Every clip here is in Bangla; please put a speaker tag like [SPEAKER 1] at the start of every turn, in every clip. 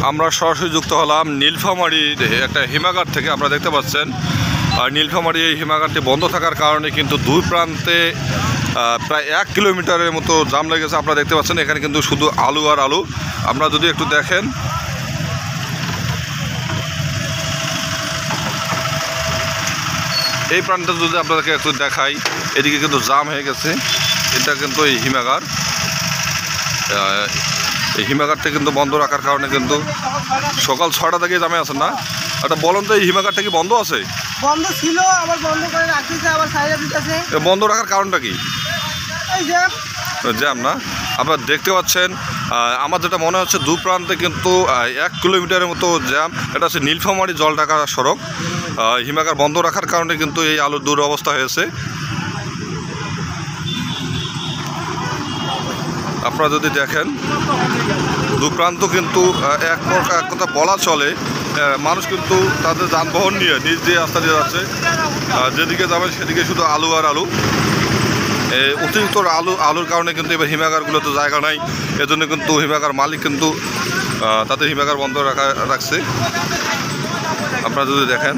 [SPEAKER 1] আমরা সরাসরি যুক্ত হলাম নীলফামারীর একটা হিমাগার থেকে। আপনারা দেখতে পাচ্ছেন আর নীলফামারী এই হিমাগারটি বন্ধ থাকার কারণে কিন্তু দুই প্রান্তে প্রায় 1 কিলোমিটারের মতো জাম লেগেছে। আপনারা দেখতে পাচ্ছেন এখানে কিন্তু শুধু আলু আর আলু। আপনারা যদি একটু দেখেন, এই প্রান্তটা যদি আপনাদেরকে একটু দেখাই, এদিকে কিন্তু জাম হয়ে গেছে। এটা কিন্তু এই হিমাগার, এই হিমাগারটা কিন্তু বন্ধ রাখার কারণে কিন্তু সকাল 6টা থেকে জামে আছেন না। এটা বলেন তো, এই হিমাগারটা কি বন্ধ আছে?
[SPEAKER 2] বন্ধ ছিল, আবার বন্ধ করে রাখতেছে, আবার সাইডে দিতেছে।
[SPEAKER 1] বন্ধ রাখার কারণটা কি?
[SPEAKER 2] এই জ্যাম।
[SPEAKER 1] জ্যাম না? আপনারা দেখতে পাচ্ছেন আমার যেটা মনে হচ্ছে দু প্রান্তে কিন্তু 1 কিলোমিটারের মতো জ্যাম। এটা হচ্ছে নীলফামারী জলঢাকা সড়ক। হিমাগার বন্ধ রাখার কারণে কিন্তু এই আলুর দুরবস্থা হয়েছে। আপনারা যদি দেখেন দু প্রান্ত কিন্তু এক কথা বলা চলে, মানুষ কিন্তু তাদের যানবাহন নিয়ে নিজ দিয়ে রাস্তা দিয়ে যাচ্ছে। যেদিকে যাবে সেদিকে শুধু আলু আর আলু। অতিরিক্ত আলুর কারণে কিন্তু এবার হিমাগারগুলোতে জায়গা নাই। এজন্য কিন্তু হিমাগার মালিক কিন্তু তাদের হিমাগার বন্ধ রাখছে। আপনারা যদি দেখেন,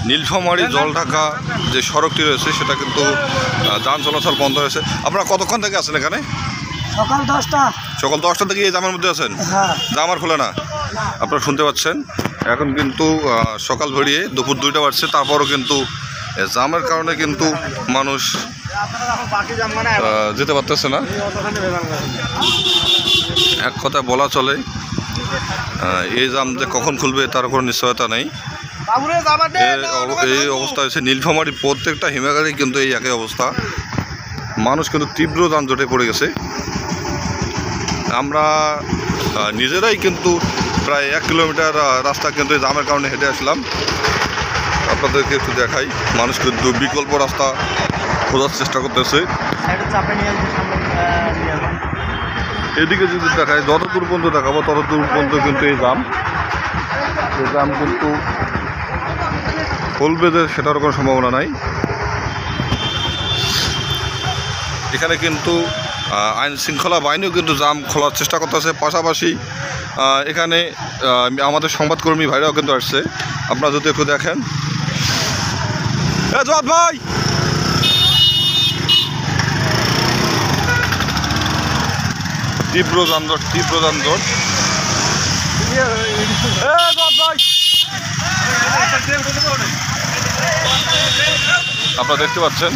[SPEAKER 1] নীলফামারী জলঢাকা যে সড়কটি রয়েছে সেটা কিন্তু যান চলাচল বন্ধ হয়েছে। আপনারা কতক্ষণ থেকে আছেন এখানে?
[SPEAKER 2] সকাল 10টা।
[SPEAKER 1] সকাল 10টা থেকে এই জামের মধ্যে আছেন?
[SPEAKER 2] হ্যাঁ।
[SPEAKER 1] জাম আর খোলে না। আপনারা শুনতে পাচ্ছেন এখন কিন্তু সকাল ভরিয়ে দুপুর 2টা বাজছে, তারপরও কিন্তু জামের কারণে কিন্তু মানুষ যেতে পারতেছে না। এক কথা বলা চলে এই জাম যে কখন খুলবে তার কোনো নিশ্চয়তা নেই। এই অবস্থা হয়েছে নীলফামারী প্রত্যেকটা হিমাগারেই কিন্তু এই একই অবস্থা। মানুষ কিন্তু তীব্র যানজটে পড়ে গেছে। আমরা নিজেরাই কিন্তু প্রায় 1 কিলোমিটার রাস্তা কিন্তু এই জামের কারণে হেঁটে আসলাম। আপনাদেরকে একটু দেখাই, মানুষ কিন্তু বিকল্প রাস্তা খোঁজার চেষ্টা করতেছে। এদিকে যদি দেখায়, যত দূর পর্যন্ত দেখাবো তত দূর পর্যন্ত কিন্তু এই জাম কিন্তু খুলবে যে সেটার কোনো সম্ভাবনা নাই। এখানে কিন্তু আইন শৃঙ্খলা বাহিনীও কিন্তু জাম খোলার চেষ্টা করতেছে। পাশাপাশি এখানে আমাদের সংবাদকর্মী ভাইরাও কিন্তু আসছে। আপনারা যদি একটু দেখেন, জওয়াদ ভাই, তীব্র যানজট। আপনারা দেখতে পাচ্ছেন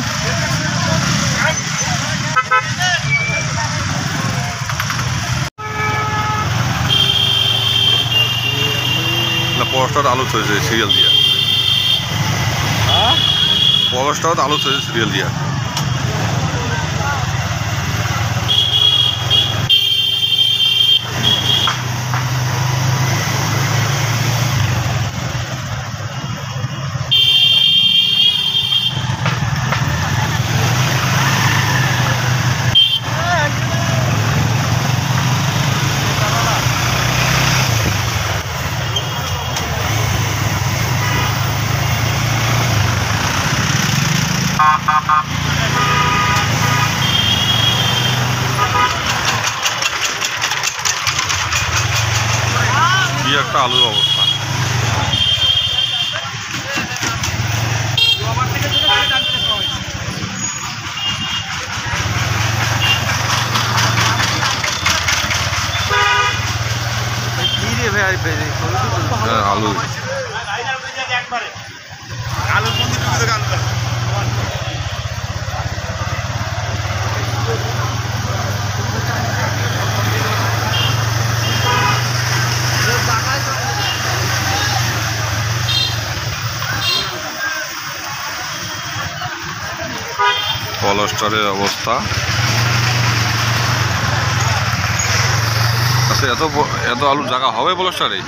[SPEAKER 1] পলাশটার আলু চলেছে সিরিয়াল দিয়া, পলাশটার আলু চলেছে সিরিয়াল দিয়া। কি একটা আলুর অবস্থা। আলু পলাশটারের অবস্থা। আচ্ছা, এত আলুর জায়গা হবে পলাশটারে?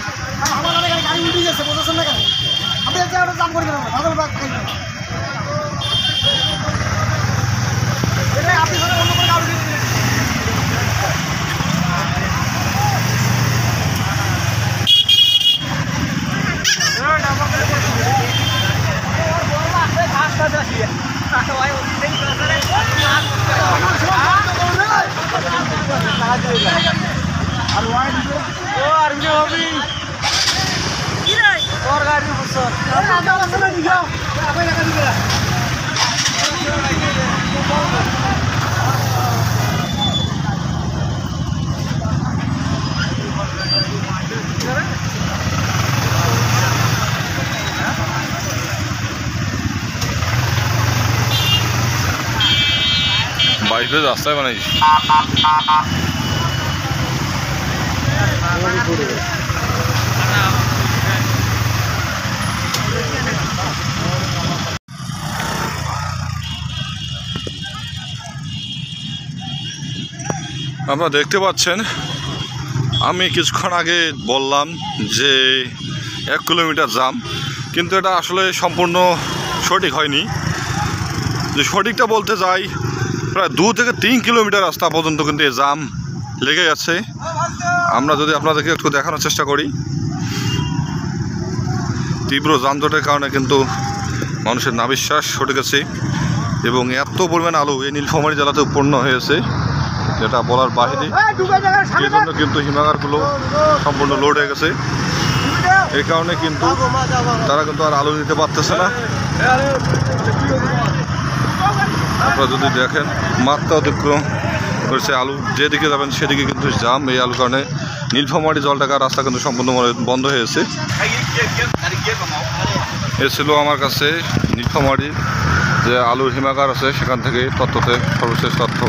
[SPEAKER 1] বাইরে রাস্তায় বানাইস আপনারা দেখতে পাচ্ছেন আমি কিছুক্ষণ আগে বললাম যে 1 কিলোমিটার জাম, কিন্তু এটা আসলে সম্পূর্ণ সঠিক হয়নি। যে সঠিকটা বলতে যাই, প্রায় 2 থেকে 3 কিলোমিটার রাস্তা পর্যন্ত কিন্তু এই জাম লেগে গেছে। আমরা যদি আপনাদেরকে একটু দেখানোর চেষ্টা করি, তীব্র যানজটের কারণে কিন্তু মানুষের নাভিশ্বাস ছুটে গেছে এবং এত পরিমাণ আলু এই নীলফামারী জেলাতে উৎপন্ন হয়েছে যেটা বলার বাহিরে। এই জন্য কিন্তু হিমাগারগুলো সম্পূর্ণ লোড হয়ে গেছে। এই কারণে কিন্তু তারা কিন্তু আর আলু নিতে পারতেছে না। আপনারা যদি দেখেন মাত্রা অতিক্রম করেছে আলু, যেদিকে যাবেন সেদিকে কিন্তু জাম। এই আলুর কারণে নীলফামারী জলঢাকা রাস্তা কিন্তু সম্পূর্ণ বন্ধ হয়েছে। এ ছিল আমার কাছে নীলফামারী যে আলুর হিমাগার আছে সেখান থেকে সর্বশেষ তথ্য।